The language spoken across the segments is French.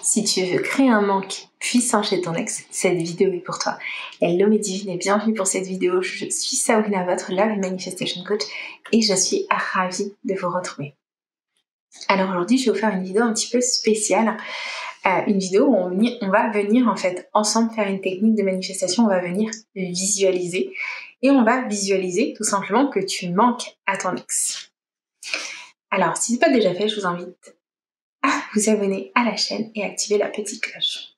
Si tu veux créer un manque puissant chez ton ex, cette vidéo est pour toi. Hello mes divines et bienvenue pour cette vidéo. Je suis Sabrina, votre Love Manifestation Coach et je suis ravie de vous retrouver. Alors aujourd'hui, je vais vous faire une vidéo un petit peu spéciale. Une vidéo où on va venir en fait ensemble faire une technique de manifestation. On va venir visualiser et on va visualiser tout simplement que tu manques à ton ex. Alors si ce n'est pas déjà fait, je vous invite à vous abonner à la chaîne et activer la petite cloche.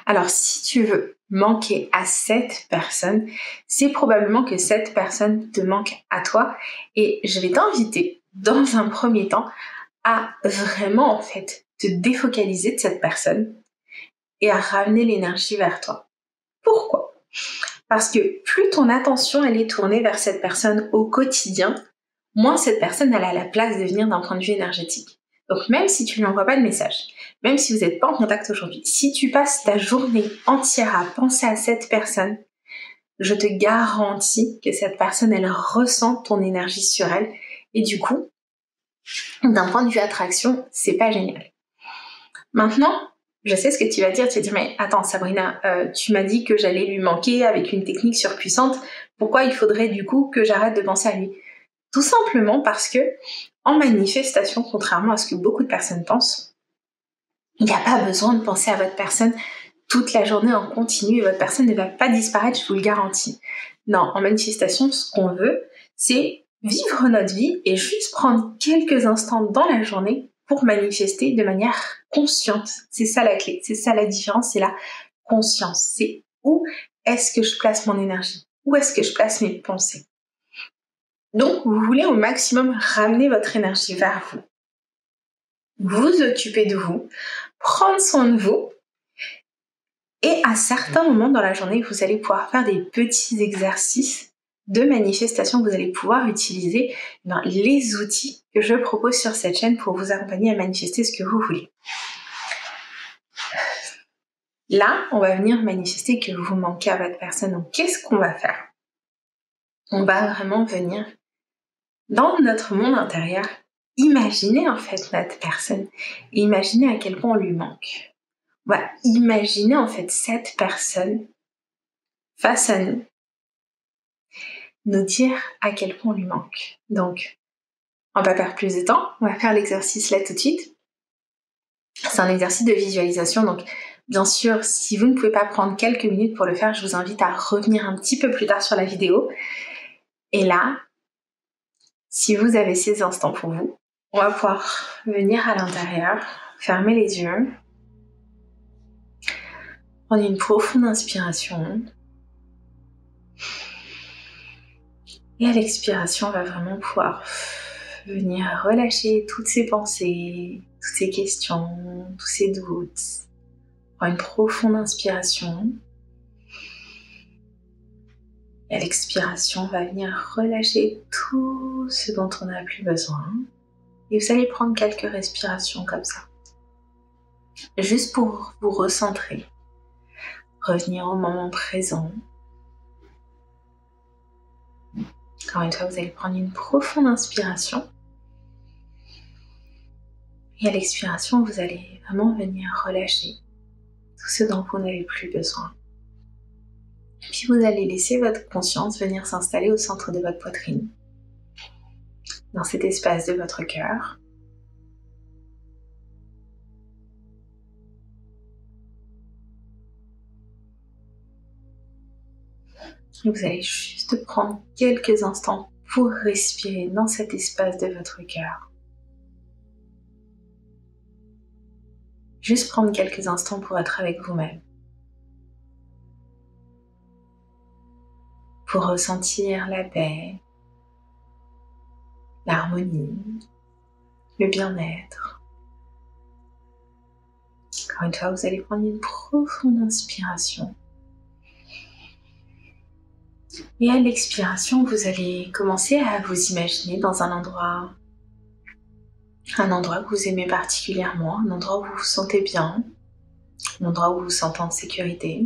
Alors si tu veux manquer à cette personne, c'est probablement que cette personne te manque à toi et je vais t'inviter dans un premier temps à vraiment en fait te défocaliser de cette personne et à ramener l'énergie vers toi. Pourquoi ? Parce que plus ton attention elle est tournée vers cette personne au quotidien, moins cette personne elle a la place de venir d'un point de vue énergétique. Donc même si tu ne lui envoies pas de message, même si vous n'êtes pas en contact aujourd'hui, si tu passes ta journée entière à penser à cette personne, je te garantis que cette personne, elle ressent ton énergie sur elle. Et du coup, d'un point de vue attraction, c'est pas génial. Maintenant, je sais ce que tu vas dire. Tu vas dire, mais attends Sabrina, tu m'as dit que j'allais lui manquer avec une technique surpuissante. Pourquoi il faudrait du coup que j'arrête de penser à lui ? Tout simplement parce que en manifestation, contrairement à ce que beaucoup de personnes pensent, il n'y a pas besoin de penser à votre personne toute la journée en continu et votre personne ne va pas disparaître, je vous le garantis. Non, en manifestation, ce qu'on veut, c'est vivre notre vie et juste prendre quelques instants dans la journée pour manifester de manière consciente. C'est ça la clé, c'est ça la différence, c'est la conscience. C'est où est-ce que je place mon énergie ? Où est-ce que je place mes pensées ? Donc, vous voulez au maximum ramener votre énergie vers vous. Vous occuper de vous, prendre soin de vous. Et à certains moments dans la journée, vous allez pouvoir faire des petits exercices de manifestation que vous allez pouvoir utiliser les outils que je propose sur cette chaîne pour vous accompagner à manifester ce que vous voulez. Là, on va venir manifester que vous manquez à votre personne. Donc, qu'est-ce qu'on va faire ? On va vraiment venir dans notre monde intérieur, imaginer en fait notre personne et imaginer à quel point on lui manque. On va imaginer en fait cette personne face à nous, nous dire à quel point on lui manque. Donc, on va pas perdre plus de temps, on va faire l'exercice là tout de suite. C'est un exercice de visualisation, donc bien sûr, si vous ne pouvez pas prendre quelques minutes pour le faire, je vous invite à revenir un petit peu plus tard sur la vidéo. Et là, si vous avez ces instants pour vous, on va pouvoir venir à l'intérieur, fermer les yeux, prendre une profonde inspiration. Et à l'expiration, on va vraiment pouvoir venir relâcher toutes ces pensées, toutes ces questions, tous ces doutes. Prendre une profonde inspiration. Et à l'expiration, on va venir relâcher tout ce dont on n'a plus besoin. Et vous allez prendre quelques respirations comme ça. Juste pour vous recentrer. Revenir au moment présent. Encore une fois, vous allez prendre une profonde inspiration. Et à l'expiration, vous allez vraiment venir relâcher tout ce dont vous n'avez plus besoin. Puis vous allez laisser votre conscience venir s'installer au centre de votre poitrine, dans cet espace de votre cœur. Et vous allez juste prendre quelques instants pour respirer dans cet espace de votre cœur. Juste prendre quelques instants pour être avec vous-même. Pour ressentir la paix, l'harmonie, le bien-être. Encore une fois, vous allez prendre une profonde inspiration. Et à l'expiration, vous allez commencer à vous imaginer dans un endroit que vous aimez particulièrement, un endroit où vous vous sentez bien, un endroit où vous vous sentez en sécurité.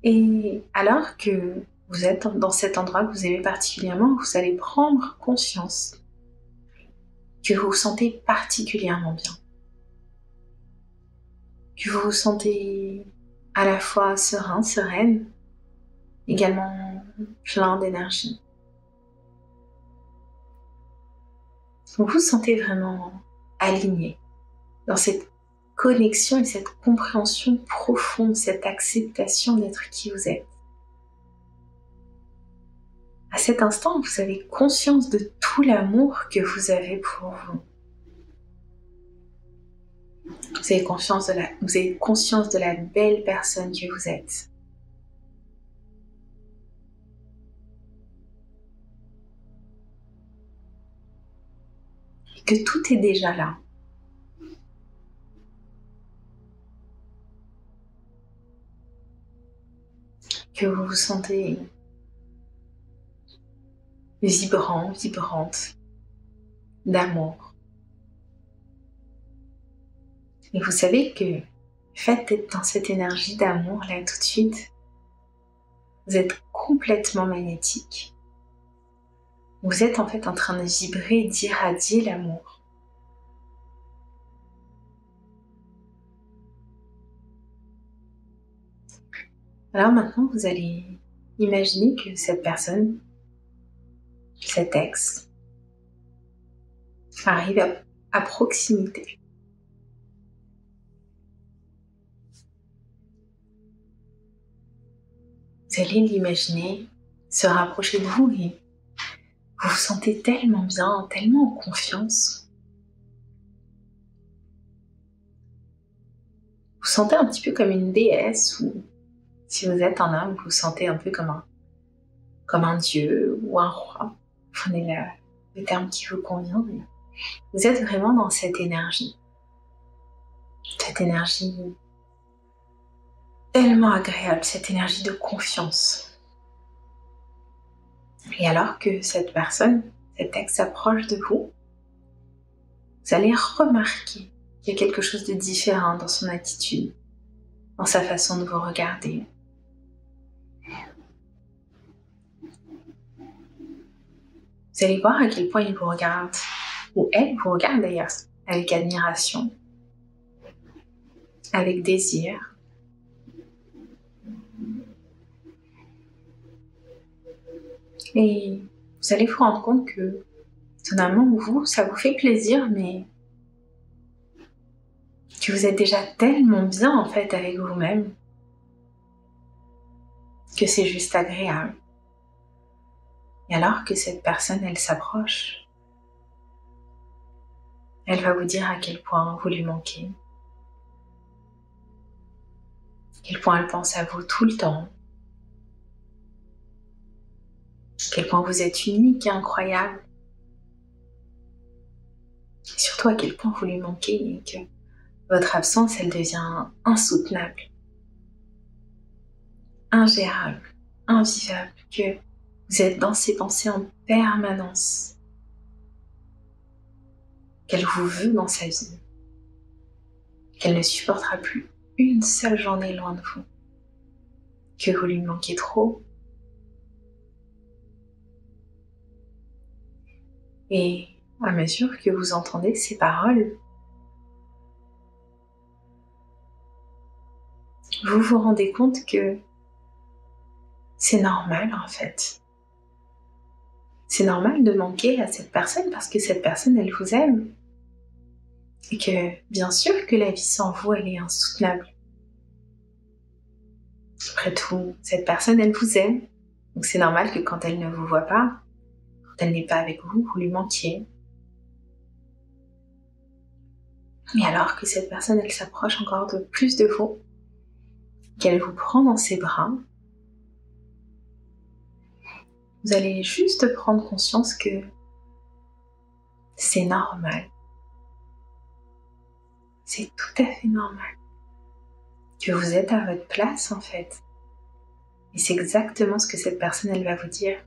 Et alors que vous êtes dans cet endroit que vous aimez particulièrement, vous allez prendre conscience que vous vous sentez particulièrement bien, que vous vous sentez à la fois serein, sereine, également plein d'énergie. Vous vous sentez vraiment aligné dans cette connexion et cette compréhension profonde, cette acceptation d'être qui vous êtes. À cet instant, vous avez conscience de tout l'amour que vous avez pour vous. Vous avez conscience de la belle personne que vous êtes. Et que tout est déjà là. Que vous vous sentez vibrant, vibrante d'amour. Et vous savez que le fait d'être dans cette énergie d'amour là tout de suite, vous êtes complètement magnétique. Vous êtes en fait en train de vibrer, d'irradier l'amour. Alors maintenant, vous allez imaginer que cette personne, cet ex, arrive à proximité. Vous allez l'imaginer se rapprocher de vous et vous vous sentez tellement bien, tellement en confiance. Vous vous sentez un petit peu comme une déesse ou si vous êtes un homme, vous vous sentez un peu comme un dieu ou un roi. Prenez le terme qui vous convient. Mais vous êtes vraiment dans cette énergie tellement agréable, cette énergie de confiance. Et alors que cette personne, cet ex s'approche de vous, vous allez remarquer qu'il y a quelque chose de différent dans son attitude, dans sa façon de vous regarder. Vous allez voir à quel point il vous regarde, ou elle vous regarde d'ailleurs, avec admiration, avec désir. Et vous allez vous rendre compte que, étonnamment, vous, ça vous fait plaisir, mais que vous êtes déjà tellement bien en fait avec vous-même que c'est juste agréable. Et alors que cette personne, elle s'approche, elle va vous dire à quel point vous lui manquez, à quel point elle pense à vous tout le temps, à quel point vous êtes unique et incroyable, et surtout à quel point vous lui manquez et que votre absence, elle devient insoutenable, ingérable, invivable, que vous êtes dans ses pensées en permanence, qu'elle vous veut dans sa vie, qu'elle ne supportera plus une seule journée loin de vous, que vous lui manquez trop. Et à mesure que vous entendez ces paroles, vous vous rendez compte que c'est normal en fait. C'est normal de manquer à cette personne parce que cette personne, elle vous aime. Et que bien sûr que la vie sans vous, elle est insoutenable. Après tout, cette personne, elle vous aime. Donc c'est normal que quand elle ne vous voit pas, quand elle n'est pas avec vous, vous lui manquiez. Mais alors que cette personne, elle s'approche encore de plus de vous, qu'elle vous prend dans ses bras, vous allez juste prendre conscience que c'est normal. C'est tout à fait normal. Que vous êtes à votre place en fait. Et c'est exactement ce que cette personne, elle va vous dire.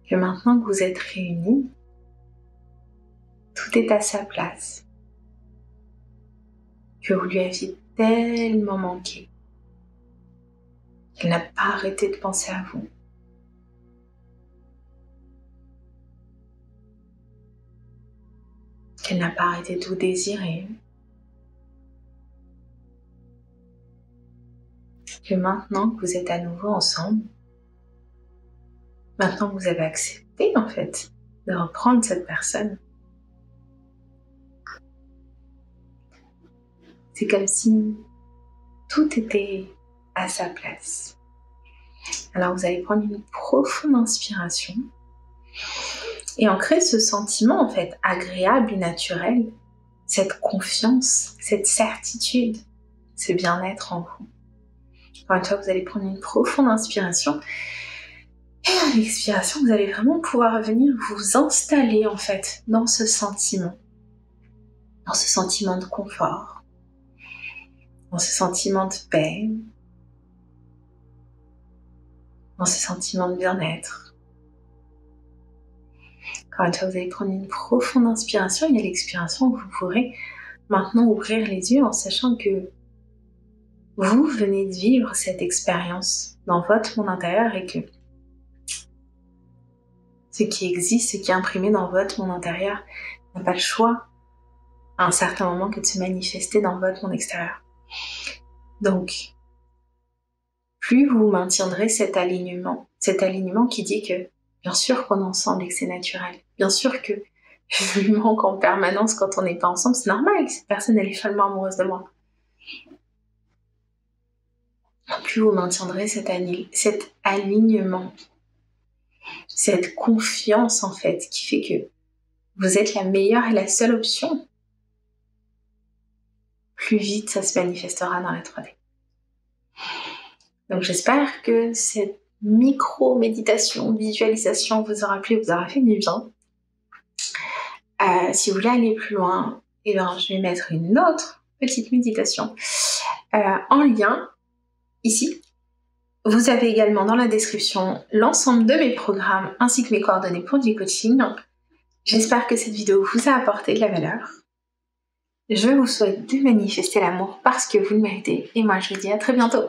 Que maintenant que vous êtes réunis, tout est à sa place. Que vous lui aviez tellement manqué. Qu'elle n'a pas arrêté de penser à vous. qu'elle n'a pas arrêté de vous désirer, que maintenant que vous êtes à nouveau ensemble, maintenant que vous avez accepté en fait de reprendre cette personne, c'est comme si tout était à sa place. Alors vous allez prendre une profonde inspiration et ancrer ce sentiment en fait agréable et naturel, cette confiance, cette certitude, ce bien-être en vous. Encore une fois, vous allez prendre une profonde inspiration et à l'expiration, vous allez vraiment pouvoir revenir vous installer en fait dans ce sentiment de confort, dans ce sentiment de paix, dans ce sentiment de bien-être. Encore une fois, vous allez prendre une profonde inspiration et à l'expiration, vous pourrez maintenant ouvrir les yeux en sachant que vous venez de vivre cette expérience dans votre monde intérieur et que ce qui existe, ce qui est imprimé dans votre monde intérieur n'a pas le choix à un certain moment que de se manifester dans votre monde extérieur. Donc, plus vous maintiendrez cet alignement qui dit que bien sûr qu'on est ensemble et que c'est naturel, bien sûr que je lui manque en permanence quand on n'est pas ensemble, c'est normal, cette personne elle est follement amoureuse de moi. Plus vous maintiendrez cet alignement, cette confiance en fait, qui fait que vous êtes la meilleure et la seule option, plus vite ça se manifestera dans la 3D. Donc j'espère que cette micro-méditation, visualisation vous aura plu, vous aura fait du bien. Si vous voulez aller plus loin, je vais mettre une autre petite méditation en lien ici. Vous avez également dans la description l'ensemble de mes programmes ainsi que mes coordonnées pour du coaching. J'espère que cette vidéo vous a apporté de la valeur. Je vous souhaite de manifester l'amour parce que vous le méritez et moi je vous dis à très bientôt.